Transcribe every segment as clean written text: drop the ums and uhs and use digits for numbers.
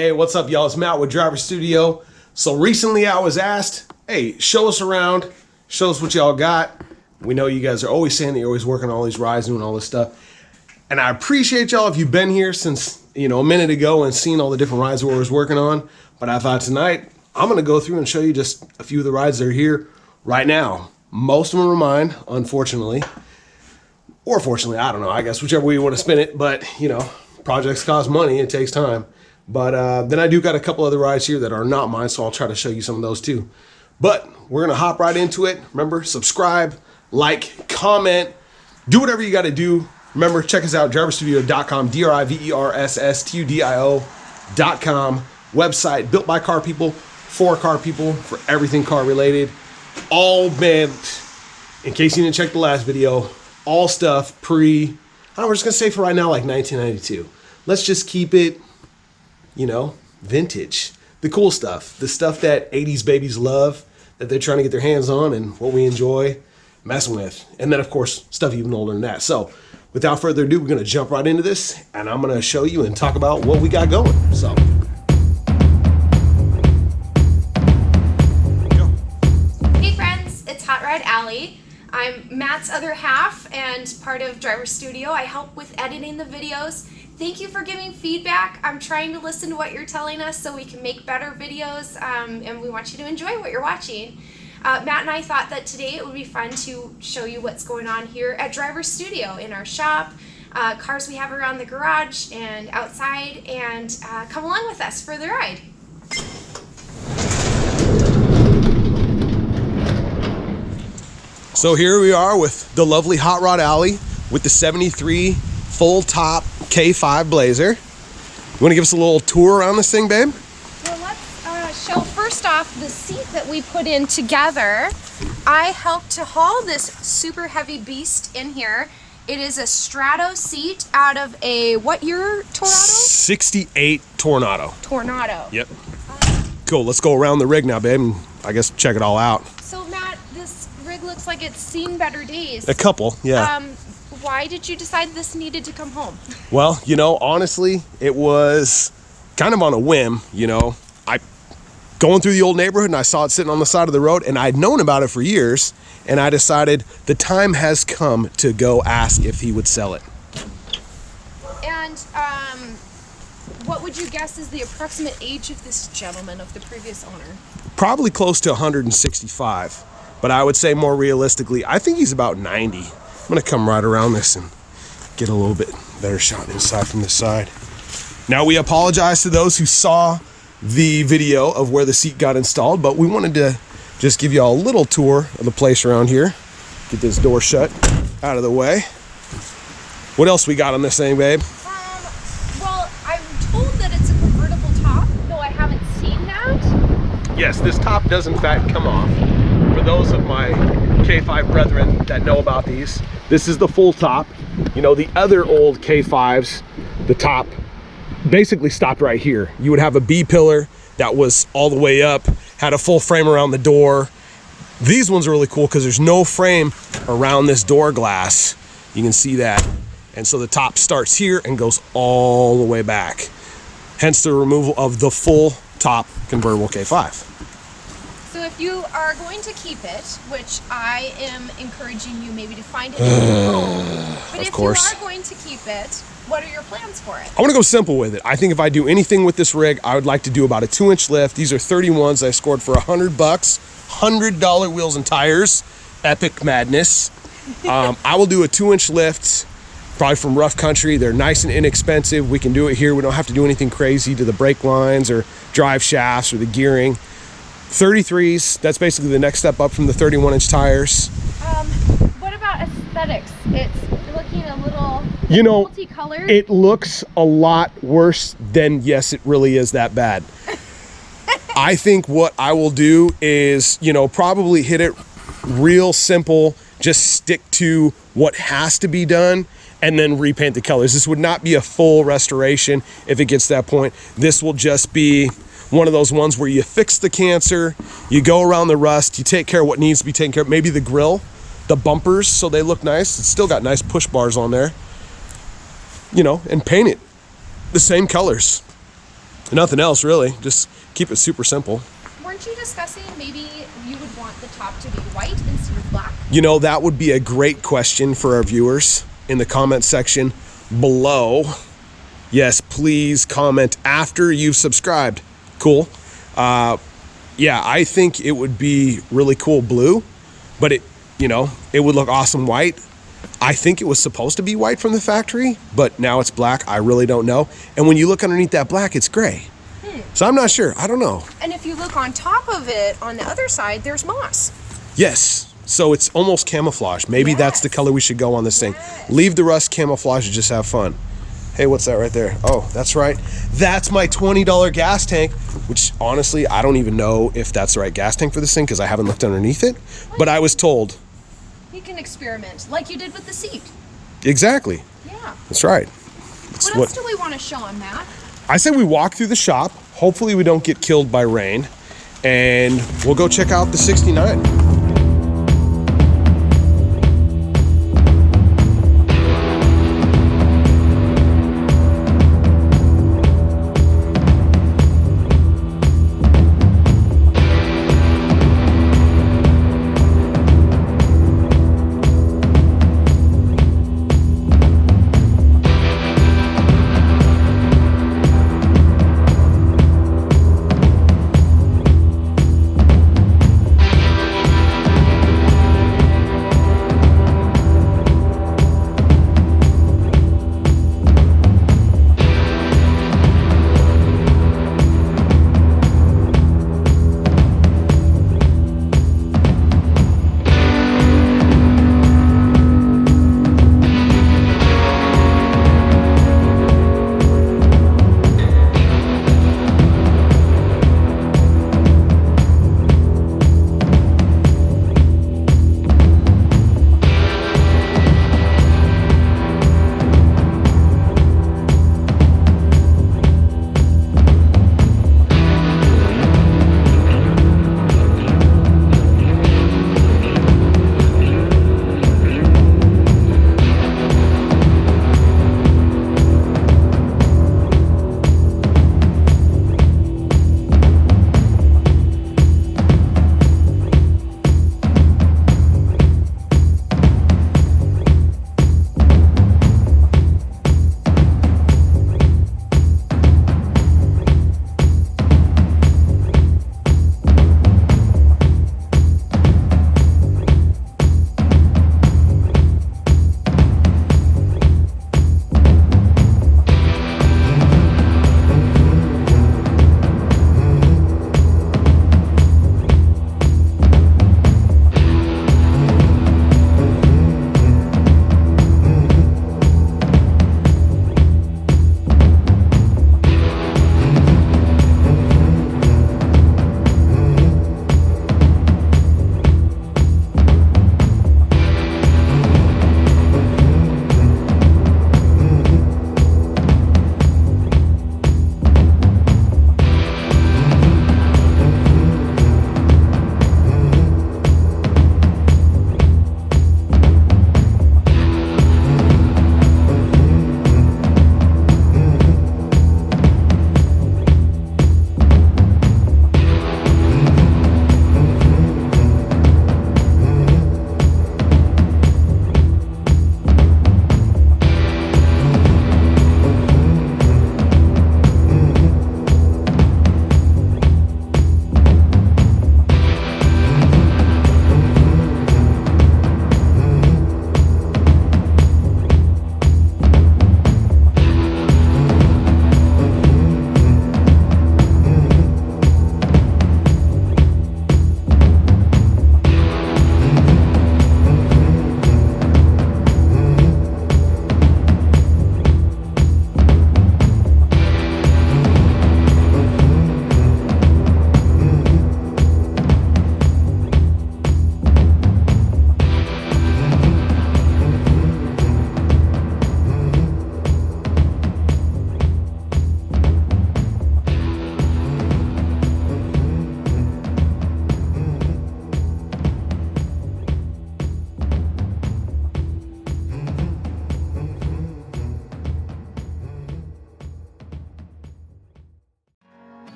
Hey, what's up, y'all? It's Matt with DriversStudio. So recently I was asked, hey, show us around, show us what y'all got. We know you guys are always saying that you're always working on all these rides, doing all this stuff. And I appreciate y'all if you've been here since, a minute ago and seen all the different rides we're always working on. But I thought tonight, I'm going to go through and show you just a few of the rides that are here right now. Most of them are mine, unfortunately. Or fortunately, I don't know. I guess whichever way you want to spin it. But, projects cost money. It takes time. But then I do got a couple other rides here that are not mine, so I'll try to show you some of those too. But we're going to hop right into it. Remember, subscribe, like, comment, do whatever you got to do. Remember, check us out, DriversStudio.com, DriverStudio.com. Website built by car people, for car people, for everything car related. All, man, in case you didn't check the last video, all stuff we're just going to say for right now, like 1992. Let's just keep it, vintage. The cool stuff. The stuff that 80s babies love, that they're trying to get their hands on, and what we enjoy messing with. And then, of course, stuff even older than that. So, without further ado, we're going to jump right into this, and I'm going to show you and talk about what we got going. So, hey friends, it's Hot Rod Alley. I'm Matt's other half and part of DriverStudio. I help with editing the videos. Thank you for giving feedback. I'm trying to listen to what you're telling us so we can make better videos, and we want you to enjoy what you're watching. Matt and I thought that today it would be fun to show you what's going on here at DriverStudio in our shop, cars we have around the garage and outside, and come along with us for the ride. So here we are with the lovely Hot Rod Alley with the 73 full top K5 Blazer. You want to give us a little tour around this thing, babe? Well, let's show first off the seat that we put in together. I helped to haul this super heavy beast in here. It is a Strato seat out of a what year Tornado? 68 Tornado. Tornado. Yep. Cool. Let's go around the rig now, babe, and I guess check it all out. So Matt, this rig looks like it's seen better days. A couple, yeah. Why did you decide this needed to come home? Well, honestly, it was kind of on a whim. I going through the old neighborhood and I saw it sitting on the side of the road, and I'd known about it for years, and I decided the time has come to go ask if he would sell it. And what would you guess is the approximate age of this gentleman, of the previous owner? Probably close to 165, but I would say more realistically, I think he's about 90. I'm gonna come right around this and get a little bit better shot inside from this side. Now, we apologize to those who saw the video of where the seat got installed, but we wanted to just give you all a little tour of the place around here. Get this door shut out of the way. What else we got on this thing, babe? Well, I'm told that it's a convertible top, though I haven't seen that. Yes, this top does in fact come off. For those of my K5 brethren that know about these, this is the full top. The other old K5s, the top basically stopped right here. You would have a B pillar that was all the way up, had a full frame around the door. These ones are really cool because there's no frame around this door glass. You can see that. And so the top starts here and goes all the way back. Hence the removal of the full top convertible K5. So if you are going to keep it, which I am encouraging you maybe to find it in your home, but if you are going to keep it, what are your plans for it? I want to go simple with it. I think if I do anything with this rig, I would like to do about a 2-inch lift. These are 31s I scored for $100, $100 wheels and tires. Epic madness. I will do a 2-inch lift, probably from rough country. They're nice and inexpensive. We can do it here. We don't have to do anything crazy to the brake lines or drive shafts or the gearing. 33s, that's basically the next step up from the 31-inch tires. What about aesthetics? It's looking a little multicolored. It looks a lot worse than, yes, it really is that bad. I think what I will do is, probably hit it real simple, just stick to what has to be done, and then repaint the colors. This would not be a full restoration if it gets to that point. This will just be one of those ones where you fix the cancer, you go around the rust, you take care of what needs to be taken care of. Maybe the grill, the bumpers, so they look nice. It's still got nice push bars on there. And paint it the same colors. Nothing else really. Just keep it super simple. Weren't you discussing maybe you would want the top to be white instead of black? You know, that would be a great question for our viewers in the comment section below. Yes, please comment after you've subscribed. Cool. Yeah, I think it would be really cool blue, but it would look awesome white. I think it was supposed to be white from the factory, but now it's black. I really don't know. And when you look underneath that black, it's gray. So I'm not sure. I don't know. And if you look on top of it, on the other side, there's moss. Yes. So it's almost camouflage. Maybe that's the color we should go on this thing. Leave the rust, camouflage, and just have fun. Hey, what's that right there? Oh, that's right. That's my $20 gas tank, which honestly, I don't even know if that's the right gas tank for this thing because I haven't looked underneath it. But I was told. You can experiment like you did with the seat. Exactly. Yeah. That's right. What else do we want to show them, Matt? I said we walk through the shop. Hopefully we don't get killed by rain. And we'll go check out the 69.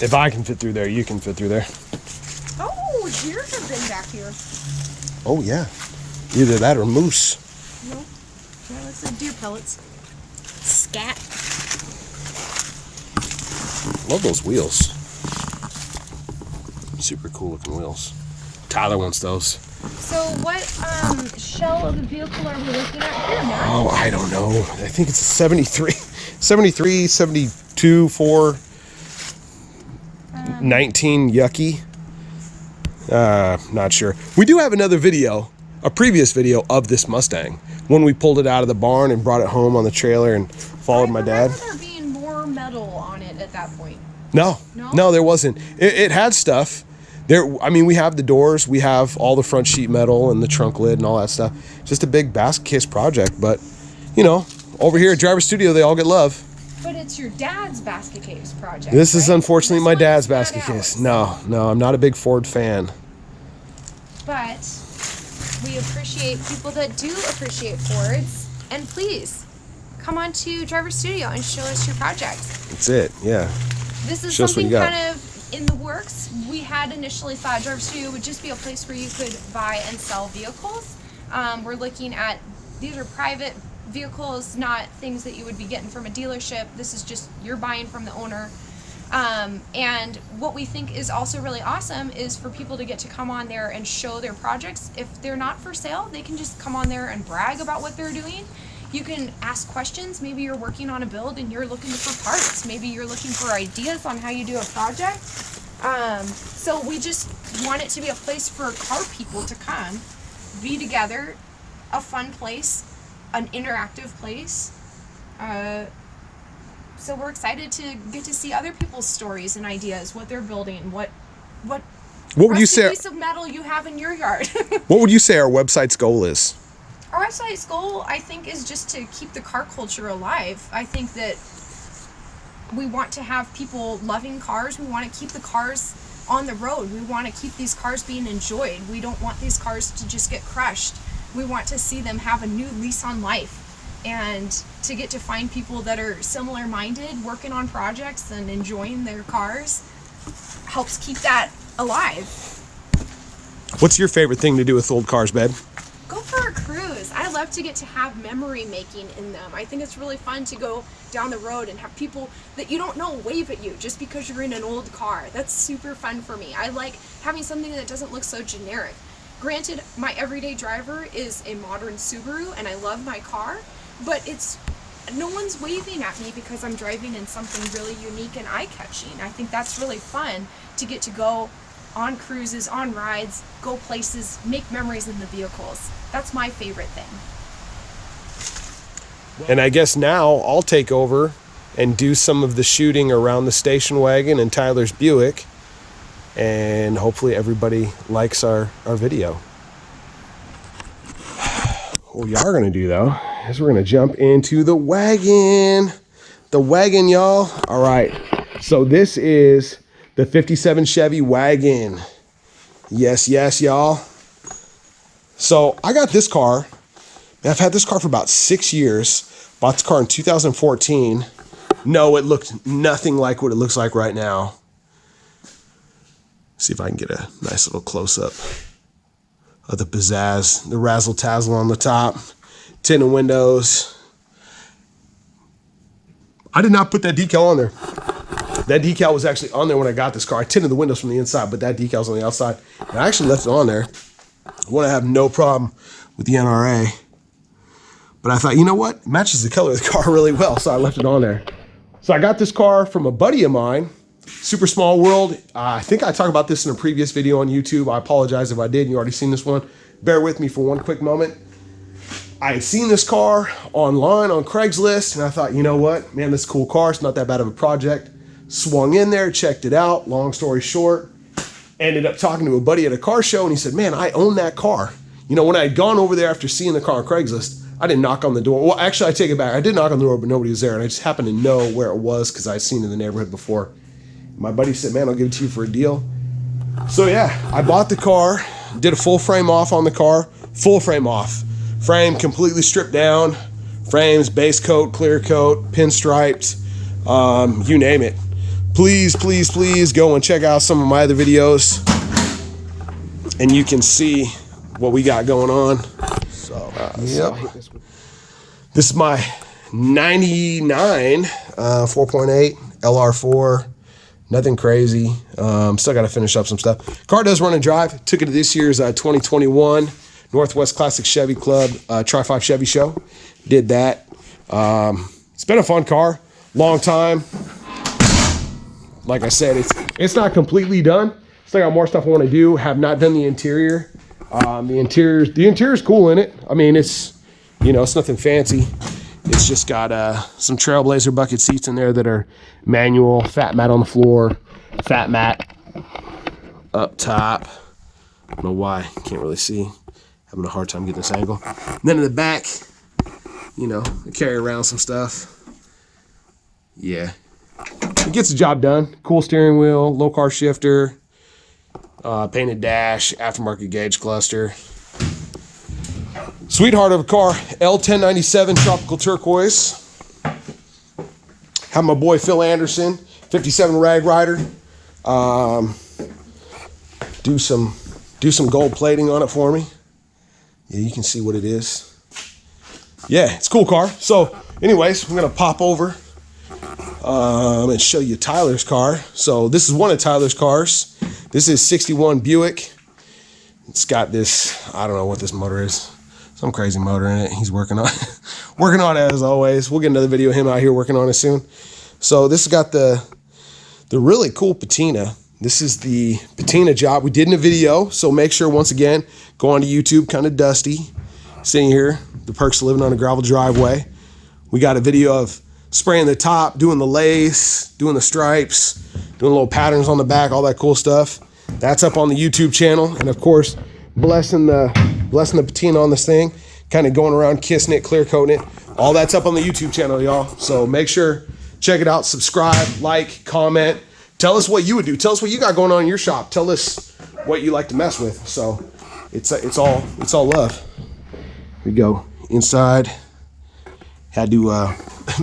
If I can fit through there, you can fit through there. Oh, deer have been back here. Oh, yeah. Either that or moose. No. Yeah, that's the deer pellets. Scat. Love those wheels. Super cool looking wheels. Tyler wants those. So what shell of the vehicle are we looking at here now? Oh, I don't know. I think it's a 73, 72, 4, 19 yucky. Not sure. We do have another video, a previous video of this Mustang, when we pulled it out of the barn and brought it home on the trailer and followed my dad. I remember there being more metal on it at that point. No, there wasn't. It had stuff. I mean, we have the doors, we have all the front sheet metal and the trunk lid and all that stuff. Just a big basket case project, but you know, over here at DriversStudio, they all get love. But it's your dad's basket case project. This is unfortunately my dad's not basket ours. case. No, I'm not a big Ford fan. But we appreciate people that do appreciate Fords, and please come on to DriversStudio and show us your projects. That's it, yeah. This is Show us what something you got. kind of in the works. We had initially thought DriversStudio would just be a place where you could buy and sell vehicles. We're looking at, these are private vehicles, not things that you would be getting from a dealership. This is just, you're buying from the owner. And what we think is also really awesome is for people to get to come on there and show their projects. If they're not for sale, they can just come on there and brag about what they're doing. You can ask questions. Maybe you're working on a build and you're looking for parts. Maybe you're looking for ideas on how you do a project. So we just want it to be a place for car people to come, be together, a fun place, an interactive place. So we're excited to get to see other people's stories and ideas, what they're building, what would you say piece of metal you have in your yard. What would you say our website's goal is? Our website's goal, I think, is just to keep the car culture alive. I think that we want to have people loving cars. We want to keep the cars on the road. We want to keep these cars being enjoyed. We don't want these cars to just get crushed. We want to see them have a new lease on life, and to get to find people that are similar minded, working on projects and enjoying their cars helps keep that alive. What's your favorite thing to do with old cars, babe? Go for a cruise. I love to get to have memory making in them. I think it's really fun to go down the road and have people that you don't know wave at you just because you're in an old car. That's super fun for me. I like having something that doesn't look so generic. Granted, my everyday driver is a modern Subaru and I love my car, but no one's waving at me because I'm driving in something really unique and eye-catching. I think that's really fun to get to go on cruises, on rides, go places, make memories in the vehicles. That's my favorite thing. And I guess now I'll take over and do some of the shooting around the station wagon and Tyler's Buick, and hopefully everybody likes our video. What we are going to do though is we're going to jump into the wagon. The wagon, y'all. All right, so this is the 57 Chevy wagon. Yes, y'all. So I got this car. I've had this car for about 6 years. Bought the car in 2014. No, it looked nothing like what it looks like right now. See if I can get a nice little close-up of the pizzazz, the razzle-tazzle on the top, tinted windows. I did not put that decal on there. That decal was actually on there when I got this car. I tinted the windows from the inside, but that decal's on the outside. And I actually left it on there. I want to have no problem with the NRA. But I thought, you know what? It matches the color of the car really well, so I left it on there. So I got this car from a buddy of mine, Super Small World. I think I talked about this in a previous video on YouTube. I apologize if I did and you already seen this one. Bear with me for one quick moment. I had seen this car online on Craigslist, and I thought, you know what? Man, this is a cool car. It's not that bad of a project. Swung in there, checked it out. Long story short, ended up talking to a buddy at a car show, and he said, man, I own that car. You know, when I had gone over there after seeing the car on Craigslist, I didn't knock on the door. Well, actually, I take it back. I did knock on the door, but nobody was there, and I just happened to know where it was because I'd seen it in the neighborhood before. My buddy said, man, I'll give it to you for a deal. So, yeah, I bought the car, did a full frame off on the car, full frame off. Frame completely stripped down, frames, base coat, clear coat, pinstriped, you name it. please, please, please go and check out some of my other videos, and you can see what we got going on. So, yep. This is my 99 4.8 LR4. Nothing crazy. Still got to finish up some stuff. Car does run and drive. Took it to this year's 2021 Northwest Classic Chevy Club Tri-5 Chevy Show. Did that. It's been a fun car. Long time. Like I said, it's not completely done. Still got more stuff I want to do. Have not done the interior. The interior's cool in it. I mean, it's, you know, it's nothing fancy. It's just got some Trailblazer bucket seats in there that are manual, fat mat on the floor, fat mat up top. I don't know why, can't really see. Having a hard time getting this angle. And then in the back, you know, I carry around some stuff. Yeah, it gets the job done. Cool steering wheel, low car shifter, painted dash, aftermarket gauge cluster. Sweetheart of a car, L1097 Tropical Turquoise. Have my boy Phil Anderson, 57 Rag Rider. Do some gold plating on it for me. Yeah, you can see what it is. Yeah, it's a cool car. So, anyways, I'm gonna pop over and show you Tyler's car. So this is one of Tyler's cars. This is 61 Buick. It's got this, I don't know what this motor is. Some crazy motor in it. He's working on it. Working on it as always. We'll get another video of him out here working on it soon. So this has got the really cool patina. This is the patina job we did in a video. So make sure, once again, go onto YouTube. Kind of dusty. Sitting here, the perks of living on a gravel driveway. We got a video of spraying the top, doing the lace, doing the stripes, doing little patterns on the back, all that cool stuff. That's up on the YouTube channel. And of course, blessing the patina on this thing, kind of going around kissing it, clear coating it. All that's up on the YouTube channel, y'all. So make sure, check it out, subscribe, like, comment. Tell us what you would do. Tell us what you got going on in your shop. Tell us what you like to mess with. So it's all love. Here we go. Inside, had to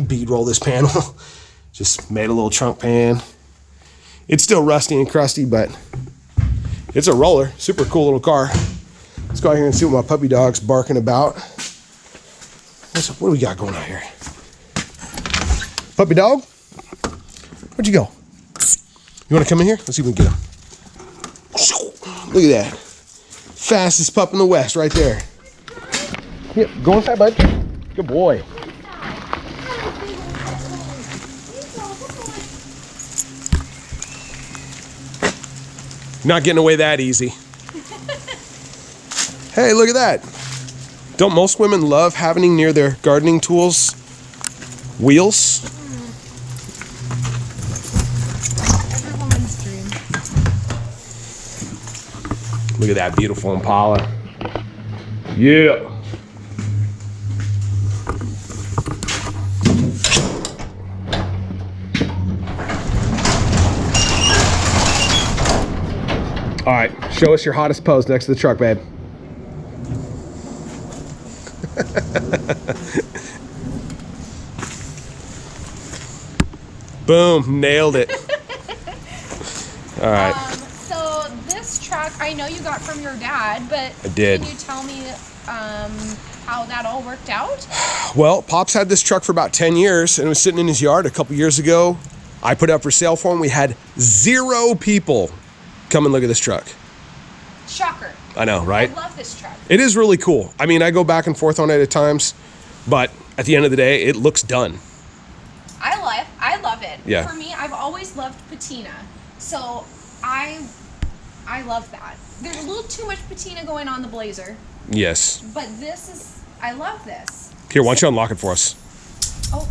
bead roll this panel. Just made a little trunk pan. It's still rusty and crusty, but it's a roller. Super cool little car. Let's go out here and see what my puppy dog's barking about. What do we got going on here? Puppy dog? Where'd you go? You want to come in here? Let's see if we can get him. Look at that. Fastest pup in the West right there. Yep, go inside, bud. Good boy. Not getting away that easy. Hey, look at that. Don't most women love having near their gardening tools wheels? Every woman's dream. Look at that beautiful Impala. Yeah. All right, show us your hottest pose next to the truck, babe. Boom, nailed it. All right. So this truck, I know you got from your dad, but I did. Can you tell me how that all worked out? Well, Pops had this truck for about 10 years, and it was sitting in his yard. A couple years ago, I put it up for sale for him. We had 0 people come and look at this truck. Shocker. I know, right? I love this truck. It is really cool. I mean, I go back and forth on it at times, but at the end of the day, it looks done. I love it. Yeah. For me, I've always loved patina, so I love that. There's a little too much patina going on the Blazer, Yes. but I love this. Here, why don't you unlock it for us? Oh,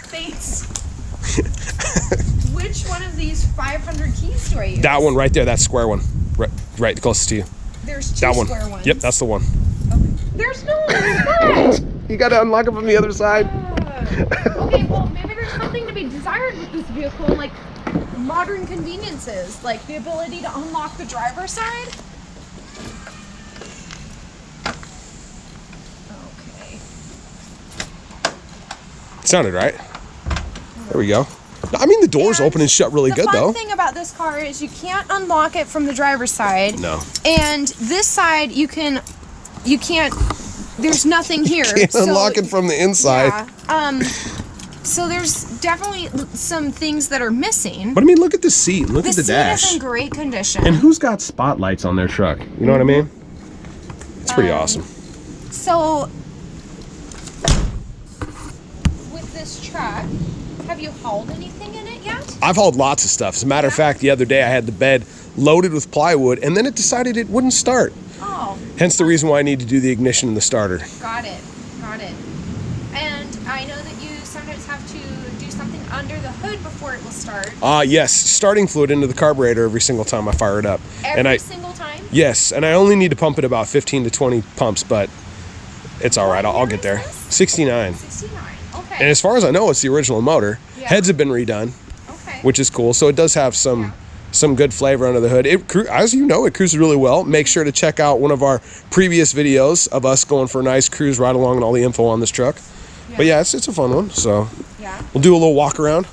thanks. Which one of these 500 keys do I use? That one right there, that square one. Right, the closest to you. There's 2 That one. square ones. Yep, that's the one. Okay. There's no one. You gotta unlock it from the other side. Okay, well, maybe there's something to be desired with this vehicle, like modern conveniences, like the ability to unlock the driver's side. Okay. Sounded right. There we go. I mean, the doors And open and shut really good, The though. fun thing about this car is you can't unlock it from the driver's side. No. And this side, you can't, there's nothing here. Can't unlock it from the inside. Yeah. So there's definitely some things that are missing. But I mean, look at the seat. Look at the seat dash. is in great condition. And who's got spotlights on their truck? You know what I mean? It's pretty awesome. So, with this truck, have you hauled anything in it yet? I've hauled lots of stuff. As a matter of fact, the other day I had the bed loaded with plywood, and then it decided it wouldn't start. Oh. Hence the reason why I need to do the ignition and the starter. Got it. And I know that you sometimes have to do something under the hood before it will start. Yes, starting fluid into the carburetor every single time I fire it up. Every single time? Yes, and I only need to pump it about 15 to 20 pumps, but it's all right. I'll get there. 69. 69. Okay. And as far as I know, it's the original motor. Yeah. Heads have been redone, Okay. which is cool. So it does have some good flavor under the hood. As you know, it cruises really well. Make sure to check out one of our previous videos of us going for a nice cruise ride along and all the info on this truck. But yeah, it's a fun one. So Yeah. we'll do a little walk around.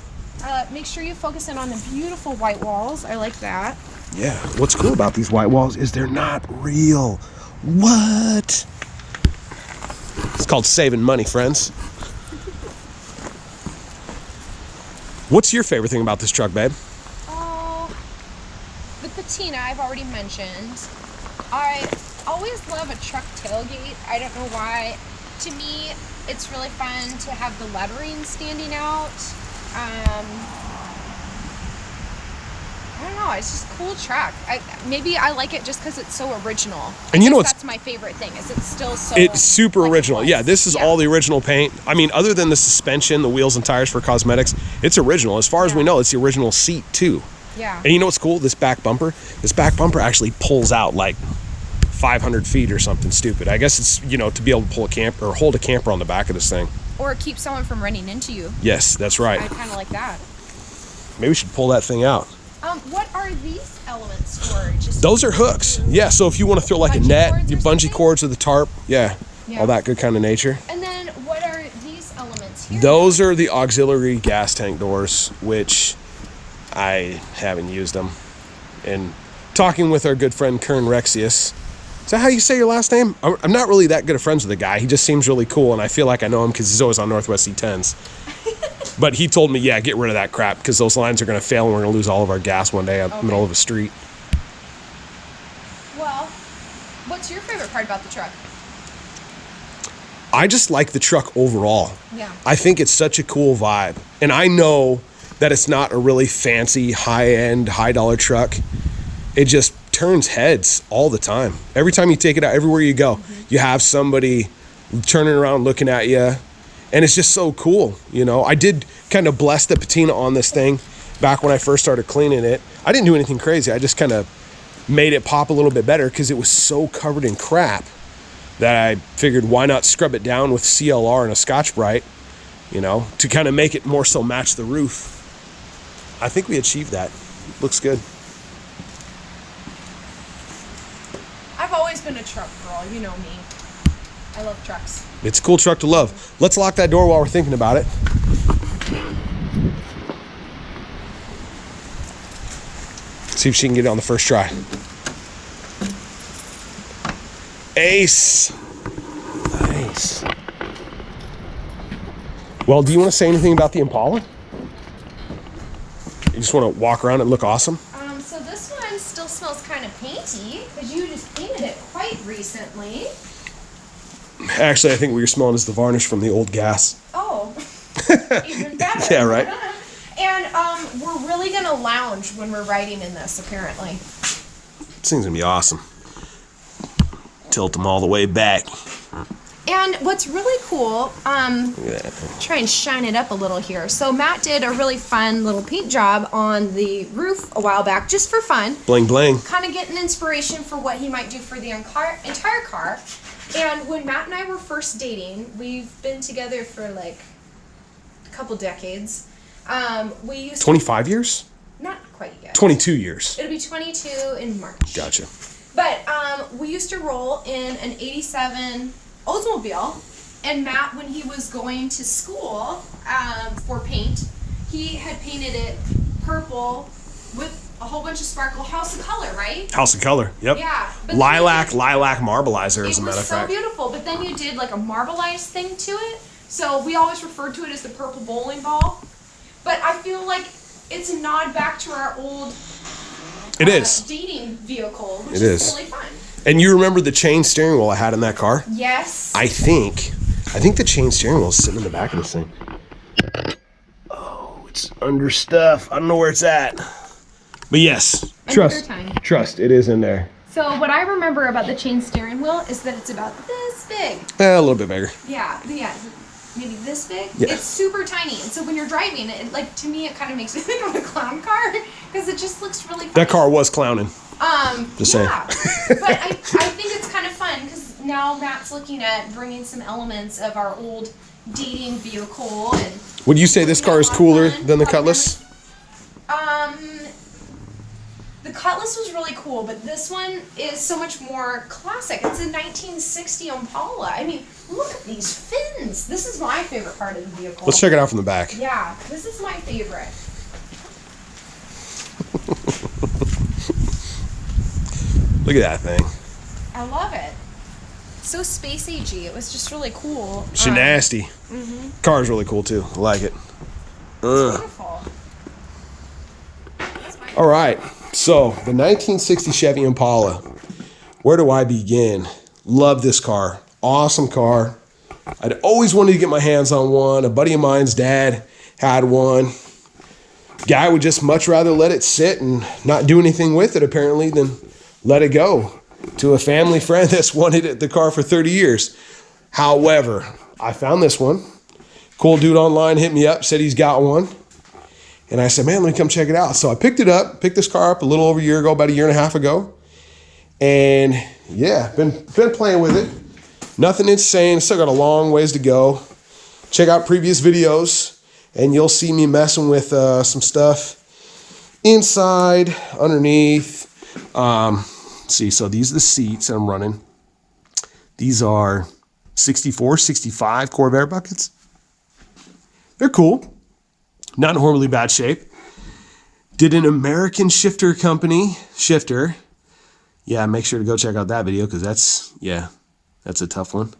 Make sure you focus in on the beautiful white walls. I like that. Yeah, what's cool about these white walls is they're not real. What? It's called saving money, friends. What's your favorite thing about this truck, babe? Oh, the patina I've already mentioned. I always love a truck tailgate. I don't know why. To me, it's really fun to have the lettering standing out. I don't know. It's just a cool truck. Maybe I like it just because it's so original. And you know what's that's my favorite thing is it's still so. It's super like original. it was. Yeah, this is all the original paint. I mean, other than the suspension, the wheels and tires for cosmetics, it's original. As far as we know, it's the original seat too. Yeah. And you know what's cool? This back bumper actually pulls out like 500 feet or something stupid. I guess it's, to be able to pull a camper or hold a camper on the back of this thing. Or keep someone from running into you. Yes, that's right. I kind of like that. Maybe we should pull that thing out. What are these elements for? Those are hooks. Yeah, so if you want to throw like a Bungee net, cords or your bungee something? cords or the tarp, yeah, all that good kind of nature. And then what are these elements here? Those are the auxiliary gas tank doors, which I haven't used them. And talking with our good friend Kern Rexius, is that how you say your last name? I'm not really that good of friends with the guy. He just seems really cool, and I feel like I know him because he's always on Northwest C10s. But he told me, yeah, get rid of that crap because those lines are going to fail and we're going to lose all of our gas one day in the middle of a street. Well, what's your favorite part about the truck? I just like the truck overall. Yeah. I think it's such a cool vibe. And I know that it's not a really fancy, high-end, high-dollar truck. It just turns heads all the time. Every time you take it out, everywhere you go, you have somebody turning around looking at you. And it's just so cool, I did kind of bless the patina on this thing back when I first started cleaning it. I didn't do anything crazy. I just kind of made it pop a little bit better because it was so covered in crap that I figured why not scrub it down with CLR and a Scotch-Brite, to kind of make it more so match the roof. I think we achieved that. Looks good. I've always been a truck girl. You know me. I love trucks. It's a cool truck to love. Let's lock that door while we're thinking about it. See if she can get it on the first try. Ace. Nice. Well, do you want to say anything about the Impala? You just want to walk around and look awesome? So this one still smells kind of painty because you just painted it quite recently. Actually, I think what you're smelling is the varnish from the old gas. Oh, even better. Yeah, right. And we're really gonna lounge when we're riding in this, apparently. This thing's gonna be awesome. Tilt them all the way back. And what's really cool, Yeah. try and shine it up a little here. So Matt did a really fun little paint job on the roof a while back, just for fun. Bling bling. Kind of getting inspiration for what he might do for the entire car. And when Matt and I were first dating, we've been together for like a couple decades. We used 25 years? not quite yet. 22 years. It'll be 22 in March. Gotcha. But we used to roll in an 87 Oldsmobile, and Matt, when he was going to school for paint, he had painted it purple with a whole bunch of sparkle. House of Color, right? House of Color, yep. Yeah. Lilac marbleizer, as a matter of fact. It was so beautiful, but then you did like a marbleized thing to it. So we always referred to it as the purple bowling ball. But I feel like it's a nod back to our old dating vehicle, which is really fun. And you remember the chain steering wheel I had in that car? Yes. I think the chain steering wheel is sitting in the back of this thing. Oh, it's under stuff. I don't know where it's at. But yes, trust, it is in there. So what I remember about the chain steering wheel is that it's about this big. A little bit bigger. Yeah, maybe this big. Yeah. It's super tiny, and so when you're driving it, like to me, it kind of makes me think of a clown car because it just looks really fun. That car was clowning. Just saying. But I think it's kind of fun because now Matt's looking at bringing some elements of our old dating vehicle. And would you say this car is cooler than the Cutlass? The Cutlass was really cool, but this one is so much more classic. It's a 1960 Impala. I mean, look at these fins. This is my favorite part of the vehicle. Let's check it out from the back. Yeah, this is my favorite. Look at that thing. I love it. So space agey. It was just really cool. Nasty. Car's really cool too. I like it. Beautiful. All right. So the 1960 Chevy Impala. Where do I begin? Love this car. Awesome car. I'd always wanted to get my hands on one. A buddy of mine's dad had one. Guy would just much rather let it sit and not do anything with it apparently than let it go to a family friend that's wanted the car for 30 years. However, I found this one. Cool dude online hit me up, said he's got one. And I said, man, let me come check it out. So I picked this car up a little over a year ago, about a year and a half ago. And yeah, been playing with it. Nothing insane, still got a long ways to go. Check out previous videos and you'll see me messing with some stuff inside, underneath. See, so these are the seats that I'm running. These are 64, 65 Corvair buckets. They're cool. Not in horribly bad shape. Did an American shifter company shifter. Yeah, make sure to go check out that video because that's a tough one.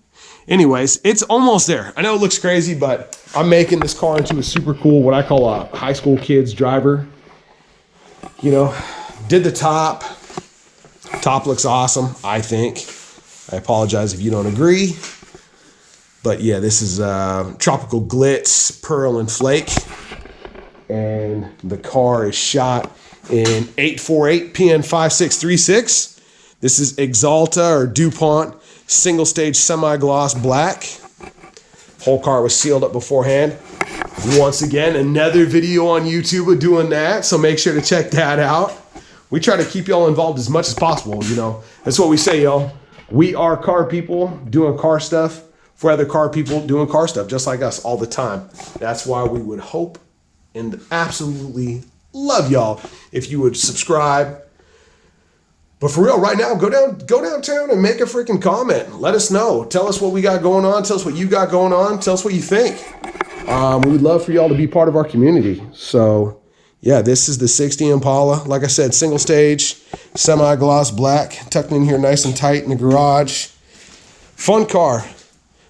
Anyways, it's almost there. I know it looks crazy, but I'm making this car into a super cool, what I call a high school kid's driver. You know, did the top. Top looks awesome, I think. I apologize if you don't agree. But yeah, this is Tropical Glitz, Pearl, and Flake. And the car is shot in 848 PN5636. This is Exalta or DuPont single stage semi-gloss black. Whole car was sealed up beforehand. Once again, another video on YouTube of doing that, so make sure to check that out. We try to keep y'all involved as much as possible, you know. That's what we say, y'all. We are car people doing car stuff for other car people doing car stuff, just like us all the time. That's why we would hope and absolutely love y'all if you would subscribe. But for real, right now, go downtown and make a freaking comment. Let us know. Tell us what we got going on. Tell us what you got going on. Tell us what you think. We would love for y'all to be part of our community. So yeah, this is the 60 Impala. Like I said, single stage, semi-gloss black, tucked in here nice and tight in the garage. Fun car.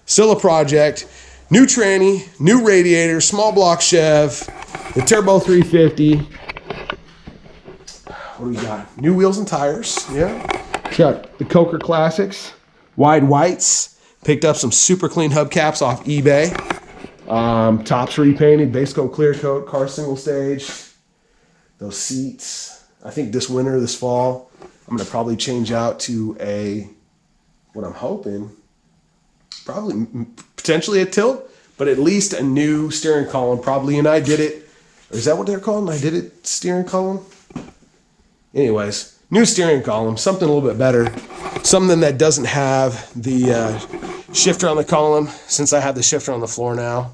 Still a project. New tranny, new radiator, small block Chev, the Turbo 350. What do we got? New wheels and tires, yeah. Got the Coker Classics, wide whites. Picked up some super clean hubcaps off eBay. Tops repainted, base coat, clear coat, car single stage. Those seats, I think this winter, this fall, I'm gonna probably change out to what I'm hoping, probably potentially a tilt, but at least a new steering column, probably. And I did it, or is that what they're called? I did it steering column. Anyways, new steering column, something a little bit better, something that doesn't have the shifter on the column, since I have the shifter on the floor now.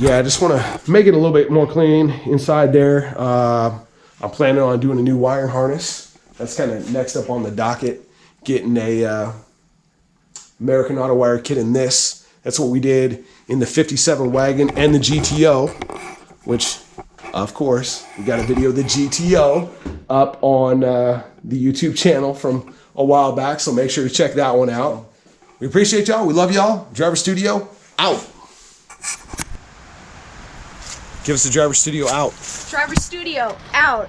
Yeah, I just want to make it a little bit more clean inside there. I'm planning on doing a new wiring harness. That's kind of next up on the docket. Getting a American Auto Wire kit in this, That's what we did in the 57 wagon and the GTO, which, of course, we got a video of the GTO up on the YouTube channel from a while back, so make sure to check that one out. We appreciate y'all. We love y'all. Driver Studio, out. Give us the Driver Studio out. Driver Studio, out.